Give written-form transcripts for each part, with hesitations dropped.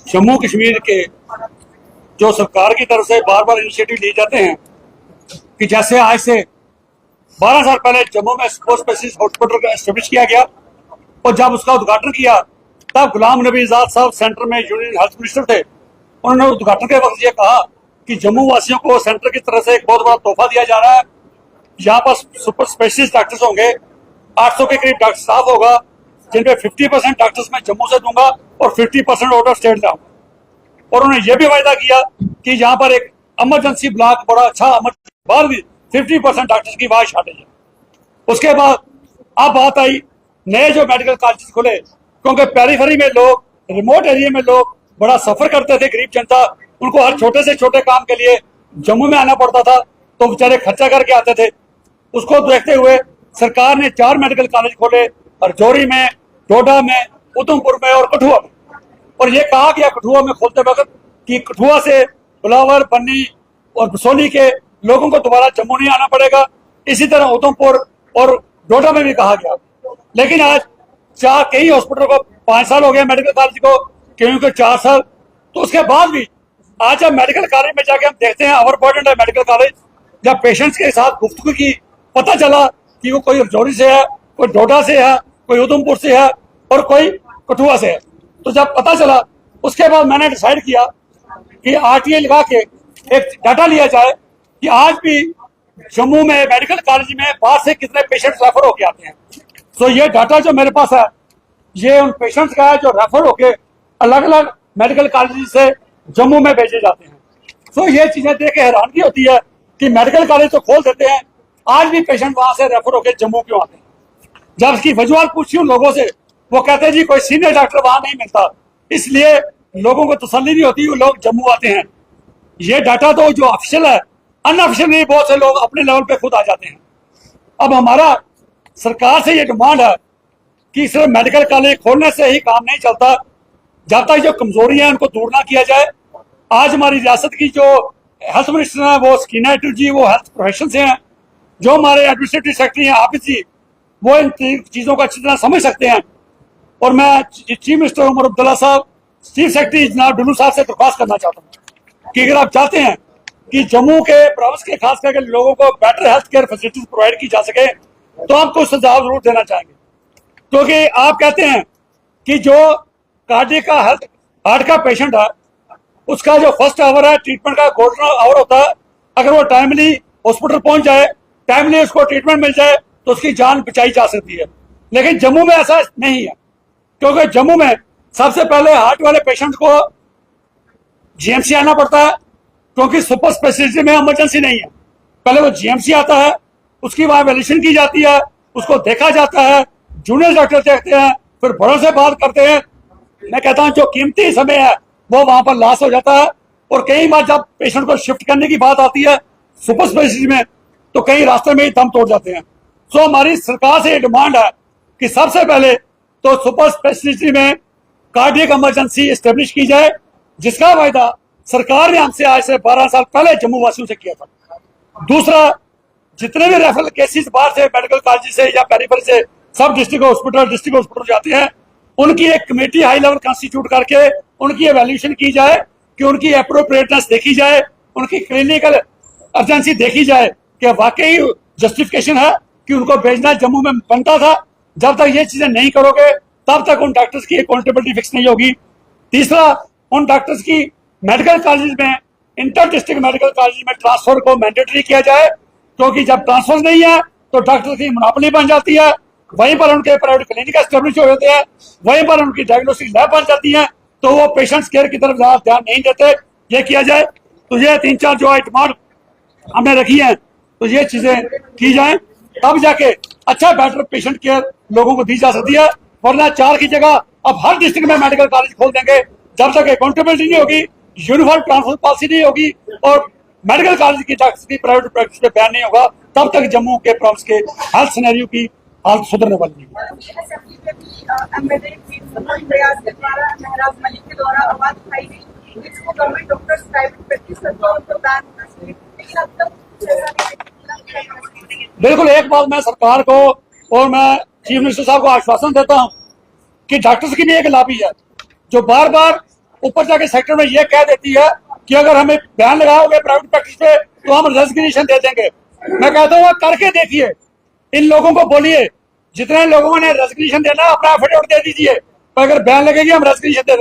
जम्मू कश्मीर के जो सरकार की तरफ से बार बार इनिशिएटिव लिए जाते हैं कि जैसे आज से 12 साल पहले जम्मू में स्पेशलिस्ट हॉस्पिटल का एस्टेब्लिश किया गया और जब उसका उद्घाटन किया तब गुलाम नबी आजाद साहब सेंटर में यूनियन हेल्थ मिनिस्टर थे। उन्होंने उद्घाटन के वक्त ये कहा कि जम्मू वासियों को सेंटर की तरफ से एक बहुत बड़ा तोहफा दिया जा रहा है। यहाँ पर सुपर स्पेशलिस्ट डॉक्टर्स होंगे, 800 के करीब डॉक्टर स्टाफ होगा, जिनमें 50% डॉक्टर्स मैं जम्मू से दूंगा और 50% आउट ऑफ स्टेट लाऊंगा। और उन्होंने ये भी वायदा किया कि यहाँ पर एक इमरजेंसी ब्लॉक बड़ा अच्छा बाद भी 50% डॉक्टर्स की वहां शॉर्टेज है। उसके बाद अब बात आई नए जो मेडिकल कॉलेज खुले, क्योंकि पेरीफेरी में लोग, रिमोट एरिया में लोग बड़ा सफर करते थे, गरीब जनता, उनको हर छोटे से छोटे काम के लिए जम्मू में आना पड़ता था, तो बेचारे खर्चा करके आते थे। उसको देखते हुए सरकार ने 4 मेडिकल कॉलेज खोले, राजौरी में, डोडा में, उधमपुर में और कठुआ में। और ये कहा गया कठुआ में खोलते वक्त कि कठुआ से बिलावर, बन्नी और बसोली के लोगों को दोबारा जम्मू नहीं आना पड़ेगा। इसी तरह उधमपुर और डोडा में भी कहा गया। लेकिन आज कई हॉस्पिटलों को 5 साल हो गए, मेडिकल कॉलेज को कहीं को 4 साल। तो उसके बाद भी आज जब मेडिकल कॉलेज में जाके हम देखते हैं ओवरबर्डन है मेडिकल कॉलेज। जब पेशेंट्स के साथ गुफ्तगू की, पता चला कि वो कोई राजौरी से है, कोई डोडा से है, कोई उधमपुर से है और कोई कठुआ से है। तो जब पता चला उसके बाद मैंने डिसाइड किया कि आरटीआई लगा के एक डाटा लिया जाए कि आज भी जम्मू में मेडिकल कॉलेज में बाहर से कितने पेशेंट्स रेफर होके आते हैं। तो ये डाटा जो मेरे पास है ये उन पेशेंट्स का है जो रेफर होके अलग अलग मेडिकल कॉलेज से जम्मू में भेजे जाते हैं। तो ये चीजें देख के हैरानगी होती है कि मेडिकल कॉलेज तो खोल देते हैं, आज भी पेशेंट वहां से रेफर होके जम्मू क्यों आते हैं। जब इसकी वजूहत पूछी उन लोगों से, वो कहते हैं जी कोई सीनियर डॉक्टर वहां नहीं मिलता, इसलिए लोगों को तसल्ली नहीं होती, वो लोग जम्मू आते हैं। ये डाटा तो जो ऑफिशियल है, अनऑफिशियल नहीं, बहुत से लोग अपने लेवल पे खुद आ जाते हैं। अब हमारा सरकार से ये डिमांड है कि सिर्फ मेडिकल कॉलेज खोलने से ही काम नहीं चलता, जब तक जो कमजोरियां उनको दूर ना किया जाए। आज हमारी रियासत की जो हेल्थ मिनिस्टर है वो स्कीना एटू जी, वो हेल्थ प्रोफेशन से हैं। जो हमारे एडमिनिस्ट्रेटिव सेक्रेटरी हैं हाफिज जी, वो इन चीजों को अच्छी तरह समझ सकते हैं। और मैं चीफ मिनिस्टर उमर अब्दुल्ला साहब, चीफ सेक्रेटरी जनाब डुल्लू साहब से दरख्वास्त करना चाहता हूँ कि अगर आप चाहते हैं कि जम्मू के प्रोविंस के खास करके लोगों को better health care facilities provide की जा सके, तो आपको सुझाव जरूर देना चाहेंगे। क्योंकि आप कहते हैं कि जो कार्डियक का हार्ट का पेशेंट है, उसका जो फर्स्ट आवर है ट्रीटमेंट का गोल्डन आवर होता है। अगर वो टाइमली हॉस्पिटल पहुंच जाए, टाइमली उसको ट्रीटमेंट मिल जाए, तो उसकी जान बचाई जा सकती है। लेकिन जम्मू में ऐसा नहीं है, क्योंकि जम्मू में सबसे पहले हार्ट वाले पेशेंट को जीएमसी आना पड़ता है, क्योंकि सुपर स्पेशलिटी में इमरजेंसी नहीं है। पहले वो जीएमसी आता है, उसकी वहां वैल्यूएशन की जाती है, उसको देखा जाता है, जूनियर डॉक्टर देखते हैं, फिर बड़ों से बात करते हैं। मैं कहता हूं जो कीमती समय है वो वहां पर लॉस हो जाता है। और कई बार जब पेशेंट को शिफ्ट करने की बात आती है सुपर स्पेशलिटी में, तो कई रास्ते में ही दम तोड़ जाते हैं। सो हमारी सरकार से ये डिमांड है कि सबसे पहले तो सुपर स्पेशलिटी में कार्डियक इमरजेंसी एस्टेब्लिश की जाए, जिसका वायदा सरकार ने हमसे आज से 12 साल पहले जम्मू वासियों से किया था। दूसरा, जितने भी रेफरल केसेस बाहर से मेडिकल कॉलेज से या पेरिफेरी से सब डिस्ट्रिक्ट हॉस्पिटल जाते हैं, उनकी एक कमेटी हाई लेवल कॉन्स्टिट्यूट करके उनकी एवेल्यूएशन की जाए कि उनकी एप्रोप्रिएटनेस देखी जाए, उनकी क्लिनिकल अर्जेंसी देखी जाए कि वाकई जस्टिफिकेशन है कि उनको भेजना जम्मू में बनता था। जब तक ये चीजें नहीं करोगे तब तक उन डॉक्टर्स की अकाउंटेबिलिटी फिक्स नहीं होगी। तीसरा, उन डॉक्टर्स की मेडिकल कॉलेज में, इंटर डिस्ट्रिक्ट मेडिकल कॉलेज में ट्रांसफर को मैंडेटरी किया जाए, क्योंकि जब ट्रांसफर नहीं है तो डॉक्टर की मोनोपोली बन जाती है। वहीं पर उनके प्राइवेट क्लिनिक एस्टेब्लिश हो जाते हैं, वहीं पर उनकी डायग्नोस्टिक लैब बन जाती है, तो वो पेशेंट्स केयर की तरफ ज्यादा ध्यान नहीं देते। ये किया जाए। तो ये 3-4 जो डिमांड हमने रखी है, तो ये चीजें की जाए, तब जाके अच्छा बेटर पेशेंट केयर लोगों को दी जा सकती है। वरना 4 की जगह अब हर डिस्ट्रिक्ट में मेडिकल कॉलेज खोल देंगे, जब तक अकाउंटेबिलिटी नहीं होगी, यूनिफॉर्म ट्रांसफर पॉलिसी नहीं होगी और मेडिकल कॉलेज की डॉक्टर्स की प्राइवेट प्रैक्टिस पे बैन नहीं होगा, तब तक जम्मू के प्रोविंस के हेल्थ सिनेरियो की हालत सुधरने वाली नहीं। बिल्कुल, एक बात मैं सरकार को और मैं चीफ मिनिस्टर साहब को आश्वासन देता हूं कि डॉक्टर्स की भी एक लॉबी है जो बार बार ऊपर जाके सेक्टर में ये कह देती है कि अगर हमें बैन लगाओगे प्राइवेट प्रैक्टिस पे तो हम रेजिग्नेशन दे देंगे। मैं कहता हूँ करके देखिए, इन लोगों को बोलिए, जितने लोगों ने रेजिग्नेशन देना अपना एफिडेविट दे दीजिए, तो अगर बैन लगेगी हम रेजिग्नेशन दे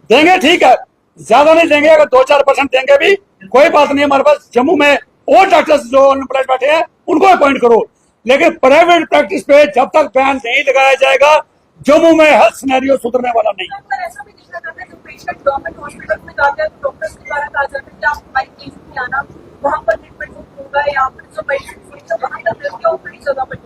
देंगे ठीक है, ज्यादा नहीं देंगे, अगर 2-4% देंगे भी कोई बात नहीं। हमारे पास जम्मू में और डॉक्टर्स जो अनएम्प्लॉयड बैठे हैं उनको अपॉइंट करो, लेकिन प्राइवेट प्रैक्टिस पे जब तक बैन नहीं लगाया जाएगा जम्मू में हेल्थ सिनेरियो सुधरने वाला नहीं। ऐसा भी देखा जाता है जो पेशेंट गवर्नमेंट हॉस्पिटल में जाते हैं तो डॉक्टर्स के द्वारा कहा जाता है कि आप हमारी केस नहीं आना, वहाँ पर ट्रीटमेंट होगा, या फिर जो पेशेंट वहाँ तक रहती है वो बड़ी जगह पर।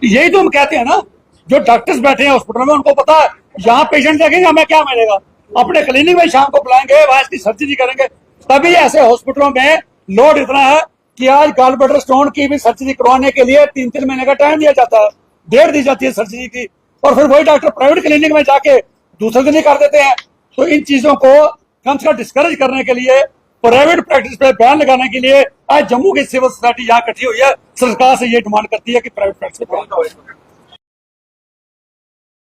यही तो हम कहते हैं ना, जो डॉक्टर्स बैठे हैं हॉस्पिटल में उनको पता है यहाँ पेशेंट देखेंगे हमें क्या मिलेगा, अपने क्लिनिक में शाम को बुलाएंगे, वहां इसकी सर्जरी करेंगे। तभी ऐसे हॉस्पिटलों में लोड इतना है कि आज गॉल ब्लैडर स्टोन की भी सर्जरी करवाने के लिए 3-3 महीने का टाइम दिया जाता है, डेट दी जाती है सर्जरी की, और फिर वही डॉक्टर प्राइवेट क्लिनिक में जाके दूसरे दिन ही कर देते हैं। तो इन चीजों को कम से कम डिस्करेज करने के लिए, प्राइवेट प्रैक्टिस पे बैन लगाने के लिए आज जम्मू की सिविल सोसाइटी यहाँ इकट्ठी हुई है, सरकार से ये डिमांड करती है कि प्राइवेट प्रैक्टिस पे बैन लगाओ।